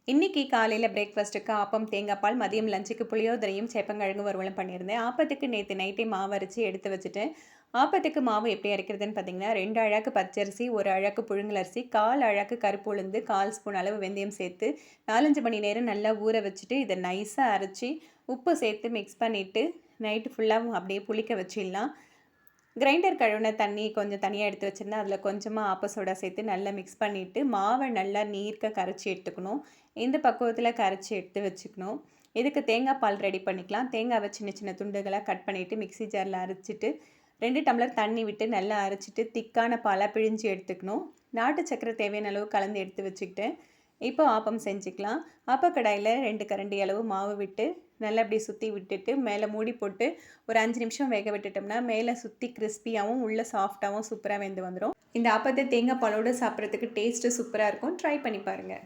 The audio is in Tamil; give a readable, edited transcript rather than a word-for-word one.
இன்னைக்கு காலையில் பிரேக்ஃபாஸ்ட்டுக்கு ஆப்பம், தேங்காய் பால், மதியம் லஞ்சுக்கு புளியோதரையும் சேப்பங்கிழங்கு வறுவலும் பண்ணியிருந்தேன். ஆப்பத்துக்கு நேற்று நைட்டே மாவு அரைச்சி எடுத்து வச்சுட்டேன். ஆப்பத்துக்கு மாவு எப்படி அரைக்கிறதுன்னு பார்த்தீங்கன்னா, 2 அழாக்கு பச்சரிசி, 1 அழாக்கு புழுங்கலரிசி, 1/4 அழாக்கு கருப்பு உளுந்து, 1/4 ஸ்பூன் அளவு வெந்தயம் சேர்த்து 4, 5 மணி நேரம் நல்லா ஊற வச்சுட்டு இதை நைஸாக அரைச்சி உப்பு சேர்த்து மிக்ஸ் பண்ணிவிட்டு நைட்டு ஃபுல்லாகவும் அப்படியே புளிக்க வச்சிடலாம். கிரைண்டர் கழுவின தண்ணி கொஞ்சம் தனியாக எடுத்து வச்சுருந்தேன். அதில் கொஞ்சமாக ஆப்ப சோடா சேர்த்து நல்லா மிக்ஸ் பண்ணிவிட்டு மாவை நல்லா நீர்க்க கரைச்சி எடுத்துக்கணும். இந்த பக்குவத்தில் கரைச்சி எடுத்து வச்சுக்கணும். இதுக்கு தேங்காய் பால் ரெடி பண்ணிக்கலாம். தேங்காவை சின்ன சின்ன துண்டுகளாக கட் பண்ணிவிட்டு மிக்ஸி ஜாரில் அரைச்சிட்டு 2 டம்ளர் தண்ணி விட்டு நல்லா அரைச்சிட்டு திக்கான பாலாக பிழிஞ்சு எடுத்துக்கணும். நாட்டு சக்கரை தேவையான அளவு கலந்து எடுத்து வச்சுக்கிட்டேன். இப்போ ஆப்பம் செஞ்சுக்கலாம். ஆப்பக்கடாயில் 2 கரண்டி அளவு மாவு விட்டு நல்லா இப்படி சுற்றி விட்டுட்டு மேலே மூடி போட்டு ஒரு 5 நிமிஷம் வேக விட்டுட்டோம்னா மேலே சுற்றி கிறிஸ்பியாகவும் உள்ளே சாஃப்டாகவும் சூப்பராக வெந்து வந்துடும். இந்த ஆப்பத்தை தேங்காய் பாலோடு சாப்பிட்றதுக்கு டேஸ்ட்டு சூப்பராக இருக்கும். ட்ரை பண்ணி பாருங்கள்.